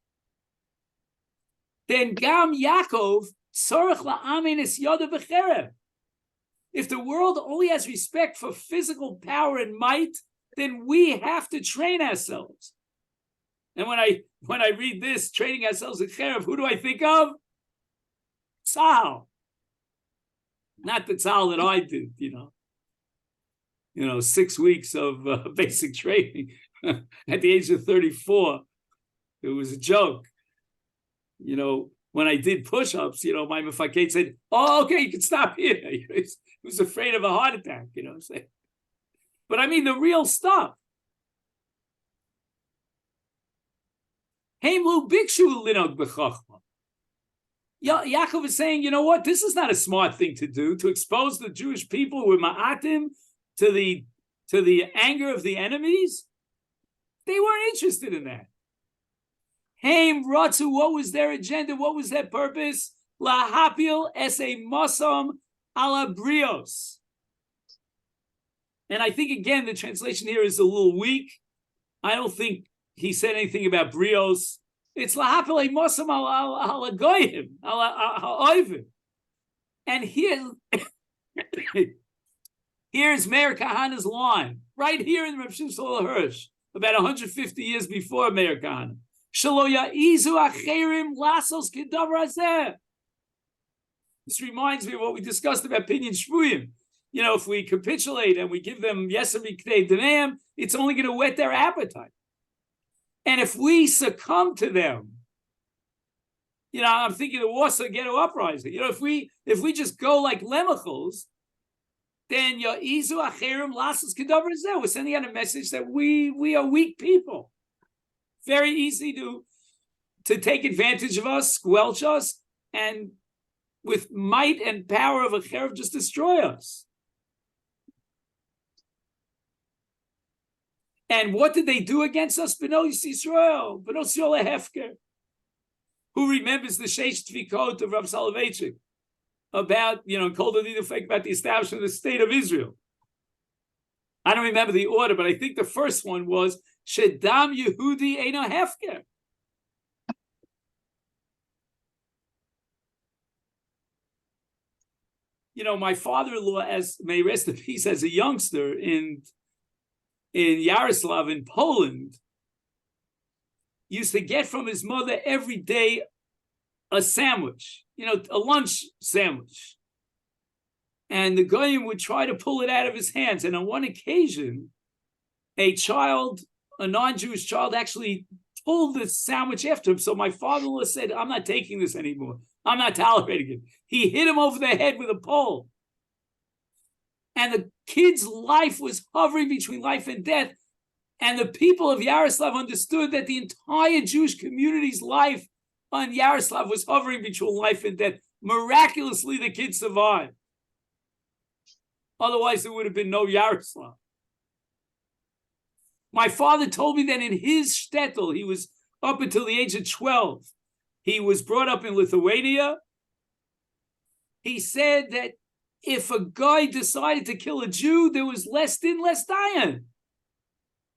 Then Gam Yaakov tzorech la'amin es yoda b'cherev. If the world only has respect for physical power and might, then we have to train ourselves. And when I read this, training ourselves in cherev, who do I think of? Tzal. Not the tzal that I did, 6 weeks of basic training at the age of 34. It was a joke. When I did push-ups, my mefaked said, "Oh, okay, you can stop here." He was afraid of a heart attack, what I'm saying. But I mean the real stuff. Heimlu bikshu linog b'chachma. Yaakov is saying, you know what? This is not a smart thing to do, to expose the Jewish people who were ma'atim to the anger of the enemies. They weren't interested in that. Haim Ratzu, what was their agenda? What was their purpose? Lahapil es a mosam ala brios. And I think, again, the translation here is a little weak. I don't think he said anything about brios. It's lahapil a mosam ala goyim, ala oivim. And here's Meir Kahane's line, right here in Rav Shimshon Hirsch, about 150 years before Meir Kahane. This reminds me of what we discussed about Pinyin Shvuyim. If we capitulate and we give them Yesem Miknei Denam, it's only going to whet their appetite. And if we succumb to them, I'm thinking the Warsaw Ghetto Uprising. If we just go like lemachos, then Ya'izu Acherim Lasos Kedavar Zeh. We're sending out a message that we are weak people. Very easy to take advantage of us, squelch us, and with might and power of a cherub just destroy us. And what did they do against us? B'nos Yisrael Hefker. Who remembers the Sheish Tvikot of Rav Soloveitchik about, Kol Dodi Nefek, about the establishment of the state of Israel? I don't remember the order, but I think the first one was Shedam Yehudi Eino Hefker. My father-in-law, as may rest in peace, as a youngster in Yaroslav in Poland, used to get from his mother every day a sandwich, a lunch sandwich. And the goyim would try to pull it out of his hands. And on one occasion, a non-Jewish child, actually pulled the sandwich after him. So my father-in-law said, I'm not taking this anymore. I'm not tolerating it. He hit him over the head with a pole. And the kid's life was hovering between life and death. And the people of Yaroslav understood that the entire Jewish community's life on Yaroslav was hovering between life and death. Miraculously, the kid survived. Otherwise, there would have been no Yaroslav. My father told me that in his shtetl, he was up until the age of 12. He was brought up in Lithuania. He said that if a guy decided to kill a Jew, there was less din, less dayan.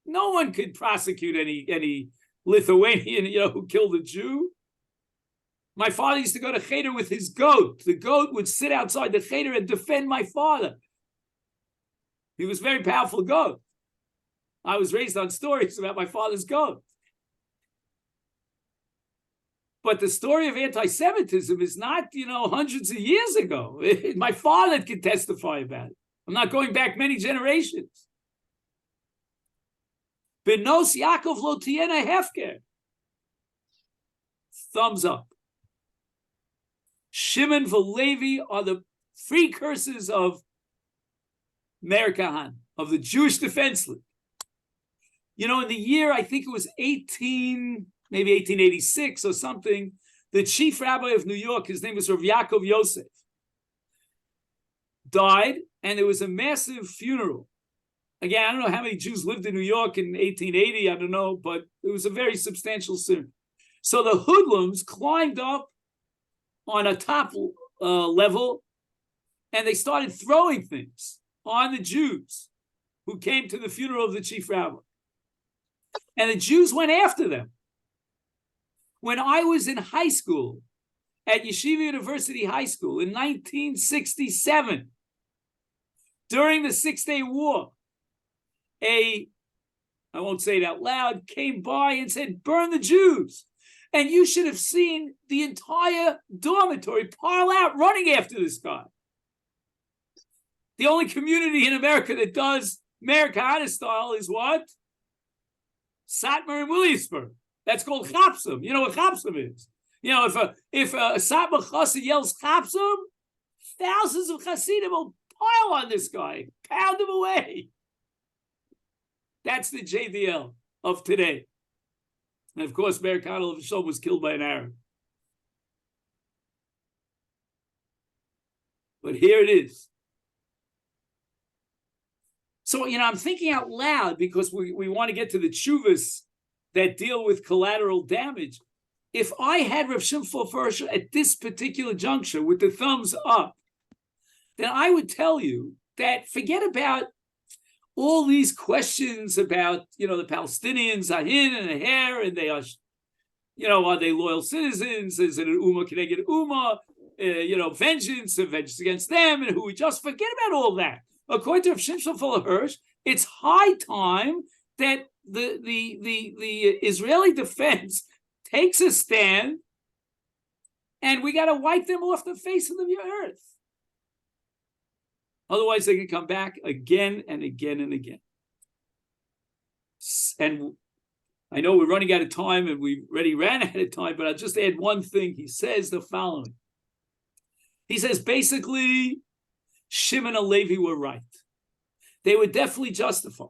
No one could prosecute any Lithuanian, who killed a Jew. My father used to go to cheder with his goat. The goat would sit outside the cheder and defend my father. He was a very powerful goat. I was raised on stories about my father's goat. But the story of anti-Semitism is not, hundreds of years ago. My father can testify about it. I'm not going back many generations. Benos Yaakov lo tiena hefker. Thumbs up. Shimon v'Levi are the precursors of Meir Kahan, of the Jewish Defense League. In the year, I think it was maybe 1886 or something, the chief rabbi of New York, his name was Rav Yaakov Yosef, died, and there was a massive funeral. Again, I don't know how many Jews lived in New York in 1880, I don't know, but it was a very substantial ceremony. So the hoodlums climbed up on a top level, and they started throwing things on the Jews who came to the funeral of the chief rabbi. And the Jews went after them. When I was in high school, at Yeshiva University High School in 1967, during the Six-Day War, I won't say it out loud, came by and said, burn the Jews. And you should have seen the entire dormitory pile out running after this guy. The only community in America that does Meir Kahane style is what? Satmar and Williamsburg. That's called Chapsum. You know what Chapsum is? If a Satmar Chassid yells Chapsum, thousands of Chassidim will pile on this guy, pound him away. That's the JDL of today. And of course, Meir Kahane was killed by an Arab. But here it is. So, I'm thinking out loud because we want to get to the tshuvas that deal with collateral damage. If I had Rav Shimshon Forsher at this particular juncture with the thumbs up, then I would tell you that forget about all these questions about, the Palestinians are in and a hair, and they are, are they loyal citizens? Is it an Ummah Keneged Ummah? Vengeance against them, and who we just forget about all that. According to Rav Shimshon Hirsch, it's high time that the Israeli defense takes a stand, and we got to wipe them off the face of the earth. Otherwise, they can come back again and again and again. And I know we're running out of time, and we already ran out of time, but I'll just add one thing. He says the following. He says, basically, Shimon and Levi were right. They were definitely justified.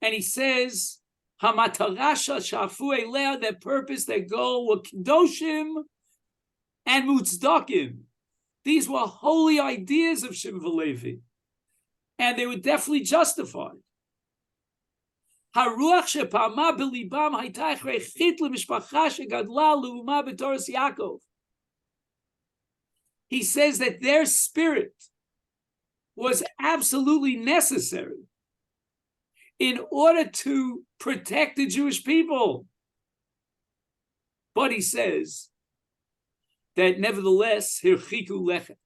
And he says, Hamatarasha shafu elea, their purpose, their goal were Kedoshim and Mutzdakim. These were holy ideas of Shimon and Levi. And they were definitely justified. Haruach shepama belibam hayta achrechit lemishpacha shegadla leuma b'toras Yaakov. He says that their spirit was absolutely necessary in order to protect the Jewish people. But he says that nevertheless, hirchiku lechet,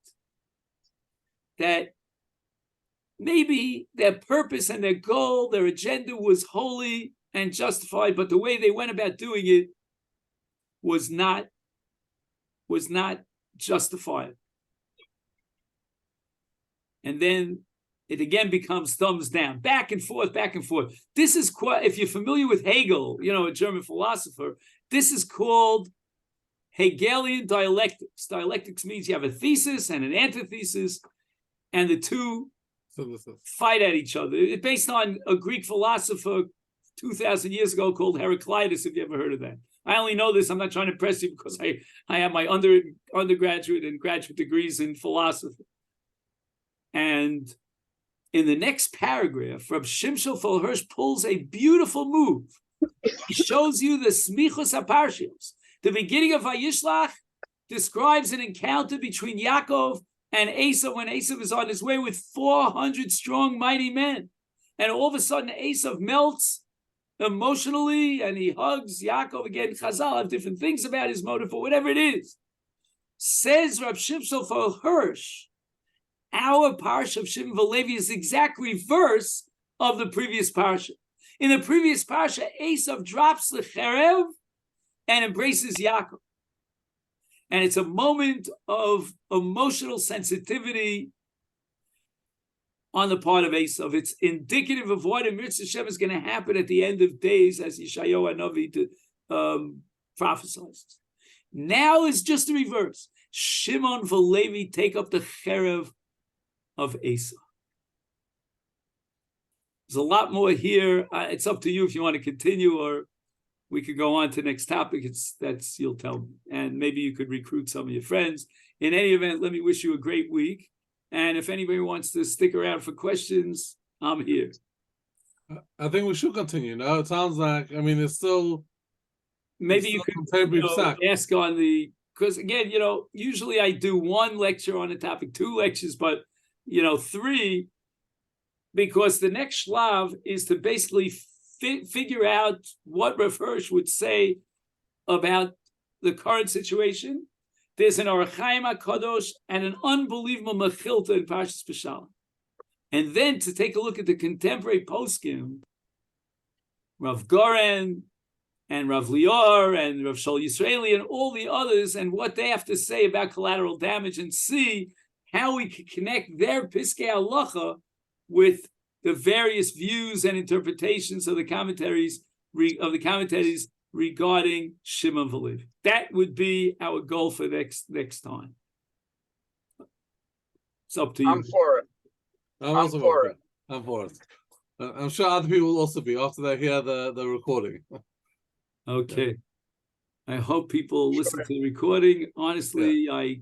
that maybe their purpose and their goal, their agenda was holy and justified, but the way they went about doing it was not justified. And then it again becomes thumbs down, back and forth, back and forth. This is quite, if you're familiar with Hegel, a German philosopher, this is called Hegelian dialectics. Dialectics means you have a thesis and an antithesis, and the two fight at each other. It's based on a Greek philosopher 2,000 years ago called Heraclitus, if you ever heard of that. I only know this, I'm not trying to impress you, because I have my undergraduate and graduate degrees in philosophy. And in the next paragraph, Reb Shimshon Fol Hirsch pulls a beautiful move. He shows you the Smichos HaParshios. The beginning of Vayishlach describes an encounter between Yaakov and Esav when Esav is on his way with 400 strong, mighty men. And all of a sudden, Esav melts emotionally and he hugs Yaakov again. Chazal have different things about his motive, or whatever it is. Says Reb Shimshon Fol Hirsch, our parsha of Shimon V'Levi is the exact reverse of the previous parsha. In the previous parsha, Esav drops the cherev and embraces Yaakov. And it's a moment of emotional sensitivity on the part of Esav. It's indicative of what in Mitzvah Hashem is going to happen at the end of days, as Yeshayahu HaNavi prophesies. Now it's just the reverse. Shimon V'Levi take up the cherev of Esav. There's a lot more here. It's up to you if you want to continue, or we could go on to the next topic. You'll tell me. And maybe you could recruit some of your friends. In any event, let me wish you a great week. And if anybody wants to stick around for questions, I'm here. I think we should continue. No, it sounds like, it's still... Maybe you could ask on the... Because again, usually I do one lecture on a topic, 2 lectures, but 3, because the next shlav is to basically figure out what Rav Hirsch would say about the current situation. There's an Orach Chaim HaKadosh and an unbelievable Mechilta in Parshas Beshalach. And then to take a look at the contemporary poskim, Rav Goren and Rav Lior and Rav Shol Yisraeli and all the others, and what they have to say about collateral damage, and see how we can connect their Piskei Halacha with the various views and interpretations of the commentaries regarding Shimon V'Levi. That would be our goal for next time. It's up to you. I'm for it. I'm for it. I'm for it. I'm sure other people will also be after they hear the recording. Okay. I hope people listen to the recording. Honestly, I